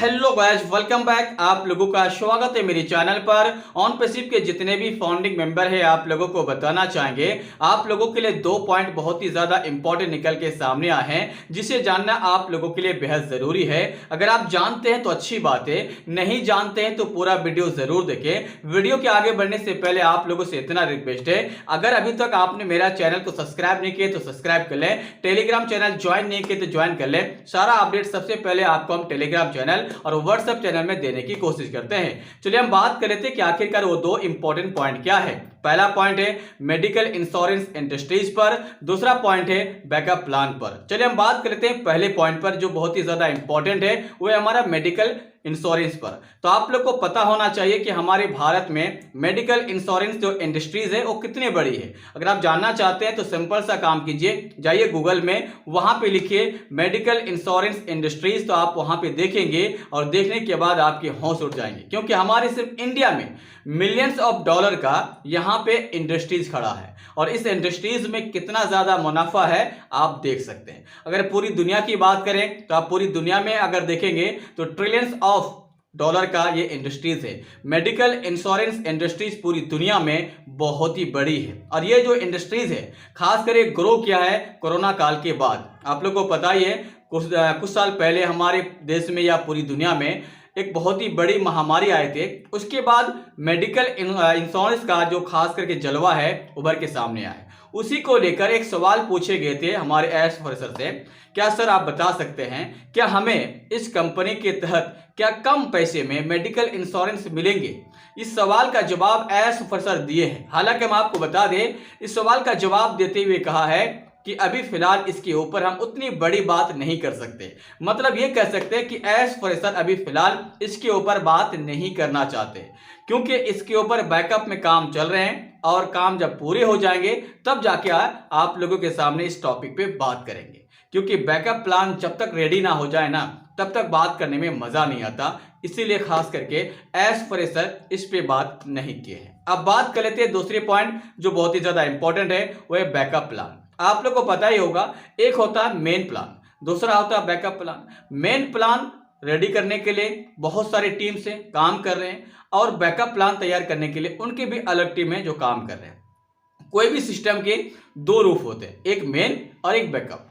Hello guys, welcome back. आप लोगों का स्वागत है मेरे चैनल पर। ऑन पैसिव के जितने भी फाउंडिंग मेंबर हैं आप लोगों को बताना चाहेंगे, आप लोगों के लिए 2 पॉइंट बहुत ही ज्यादा इंपॉर्टेंट निकल के सामने आए हैं, जिसे जानना आप लोगों के लिए बेहद जरूरी है। अगर आप जानते हैं तो अच्छी बात है, नहीं जानते हैं तो पूरा वीडियो जरूर देखें। वीडियो के आगे बढ़ने से पहले आप लोगों से इतना रिक्वेस्ट है, अगर अभी तक आपने मेरा चैनल को सब्सक्राइब नहीं किया तो सब्सक्राइब कर लें, टेलीग्राम चैनल ज्वाइन नहीं किया तो ज्वाइन कर लें। सारा अपडेट सबसे पहले आपको हम टेलीग्राम चैनल और व्हाट्सएप चैनल में देने की कोशिश करते हैं। चलिए हम बात कर लेते हैं कि आखिरकार वो 2 इंपॉर्टेंट पॉइंट क्या है। पहला पॉइंट है मेडिकल इंश्योरेंस इंडस्ट्रीज पर, दूसरा पॉइंट है बैकअप प्लान पर। चलिए हम बात कर लेते हैं पहले पॉइंट पर जो बहुत ही ज्यादा इंपॉर्टेंट है, वो है हमारा मेडिकल इंश्योरेंस पर। तो आप लोग को पता होना चाहिए कि हमारे भारत में मेडिकल इंश्योरेंस जो इंडस्ट्रीज है वो कितनी बड़ी है। अगर आप जानना चाहते हैं तो सिंपल सा काम कीजिए, जाइए गूगल में, वहां पे लिखिए मेडिकल इंश्योरेंस इंडस्ट्रीज, तो आप वहां पे देखेंगे और देखने के बाद आपके होश उड़ जाएंगे, क्योंकि हमारे सिर्फ इंडिया में मिलियंस ऑफ डॉलर का यहाँ पे इंडस्ट्रीज खड़ा है और इस इंडस्ट्रीज में कितना ज्यादा मुनाफा है आप देख सकते हैं। अगर पूरी दुनिया की बात करें तो आप पूरी दुनिया में अगर देखेंगे तो ट्रिलियंस ऑफ डॉलर का ये इंडस्ट्रीज है। मेडिकल इंश्योरेंस इंडस्ट्रीज पूरी दुनिया में बहुत ही बड़ी है और ये जो इंडस्ट्रीज है खासकर ये ग्रो किया है कोरोना काल के बाद। आप लोग को पता ही है कुछ साल पहले हमारे देश में या पूरी दुनिया में एक बहुत ही बड़ी महामारी आए थे, उसके बाद मेडिकल इंश्योरेंस का जो खास करके जलवा है उभर के सामने आया है। उसी को लेकर एक सवाल पूछे गए थे हमारे एस प्रोफेसर से, क्या सर आप बता सकते हैं क्या हमें इस कंपनी के तहत क्या कम पैसे में मेडिकल इंश्योरेंस मिलेंगे। इस सवाल का जवाब एस प्रोफेसर दिए हैं। हालांकि हम आपको बता दें, इस सवाल का जवाब देते हुए कहा है कि अभी फिलहाल इसके ऊपर हम उतनी बड़ी बात नहीं कर सकते। मतलब ये कह सकते हैं कि एस प्रोफेसर अभी फिलहाल इसके ऊपर बात नहीं करना चाहते, क्योंकि इसके ऊपर बैकअप में काम चल रहे हैं और काम जब पूरे हो जाएंगे तब जाके आप लोगों के सामने इस टॉपिक पे बात करेंगे। क्योंकि बैकअप प्लान जब तक रेडी ना हो जाए ना तब तक बात करने में मजा नहीं आता, इसीलिए खास करके एस प्रोफेसर इस पे बात नहीं किए हैं। अब बात कर लेते हैं दूसरे पॉइंट जो बहुत ही ज्यादा इंपॉर्टेंट है, वो है बैकअप प्लान। आप लोग को पता ही होगा, एक होता है मेन प्लान, दूसरा होता है backup plan. Main plan ready करने के लिए बहुत सारी टीम से काम कर रहे हैं और बैकअप प्लान तैयार करने के लिए उनकी भी अलग टीम है जो काम कर रहे हैं। कोई भी सिस्टम के 2 रूप होते हैं, एक मेन और एक बैकअप।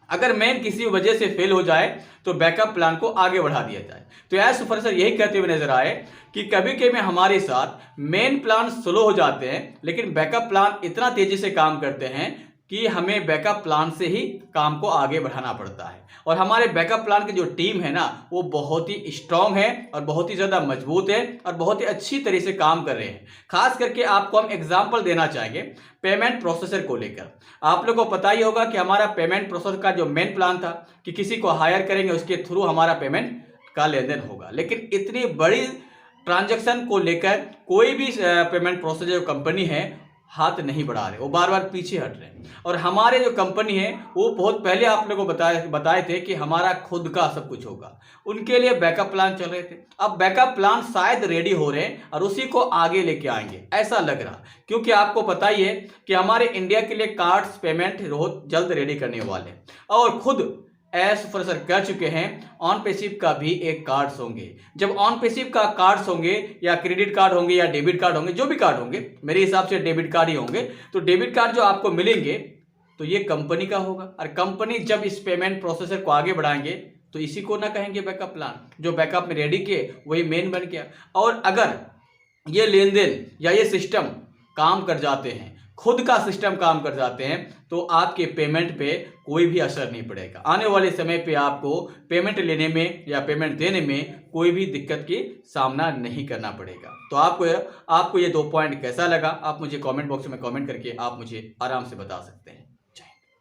अगर मेन किसी वजह से फेल हो जाए तो बैकअप प्लान को आगे बढ़ा दिया जाए। तो एस प्रोफेसर यही कहते हुए नजर आए कि कभी कभी हमारे साथ मेन प्लान स्लो हो जाते हैं, लेकिन बैकअप प्लान इतना तेजी से काम करते हैं कि हमें बैकअप प्लान से ही काम को आगे बढ़ाना पड़ता है। और हमारे बैकअप प्लान की जो टीम है ना वो बहुत ही स्ट्रांग है और बहुत ही ज़्यादा मजबूत है और बहुत ही अच्छी तरह से काम कर रहे हैं। खास करके आपको हम एग्जांपल देना चाहेंगे पेमेंट प्रोसेसर को लेकर। आप लोगों को पता ही होगा कि हमारा पेमेंट प्रोसेसर का जो मेन प्लान था कि किसी को हायर करेंगे उसके थ्रू हमारा पेमेंट का लेन देन होगा, लेकिन इतनी बड़ी ट्रांजेक्शन को लेकर कोई भी पेमेंट प्रोसेसर जो कंपनी है हाथ नहीं बढ़ा रहे, वो बार बार पीछे हट रहे हैं। और हमारे जो कंपनी है वो बहुत पहले आप लोगों को बताए थे कि हमारा खुद का सब कुछ होगा, उनके लिए बैकअप प्लान चल रहे थे। अब बैकअप प्लान शायद रेडी हो रहे हैं और उसी को आगे लेके आएंगे ऐसा लग रहा, क्योंकि आपको पता ही है कि हमारे इंडिया के लिए कार्ड्स पेमेंट बहुत जल्द रेडी करने वाले हैं और खुद एस प्रोफेसर कह चुके हैं ऑन पैसिव का भी एक कार्ड्स होंगे। जब ऑन पैसिव का कार्ड्स होंगे या क्रेडिट कार्ड होंगे या डेबिट कार्ड होंगे, जो भी कार्ड होंगे, मेरे हिसाब से डेबिट कार्ड ही होंगे, तो डेबिट कार्ड जो आपको मिलेंगे तो ये कंपनी का होगा। और कंपनी जब इस पेमेंट प्रोसेसर को आगे बढ़ाएंगे तो इसी को ना कहेंगे बैकअप प्लान। जो बैकअप में रेडी किए वही मेन बन गया। और अगर ये लेन देन या ये सिस्टम काम कर जाते हैं, खुद का सिस्टम काम कर जाते हैं, तो आपके पेमेंट पे कोई भी असर नहीं पड़ेगा। आने वाले समय पे आपको पेमेंट लेने में या पेमेंट देने में कोई भी दिक्कत की सामना नहीं करना पड़ेगा। तो आपको ये 2 पॉइंट कैसा लगा, आप मुझे कमेंट बॉक्स में कमेंट करके आप मुझे आराम से बता सकते हैं।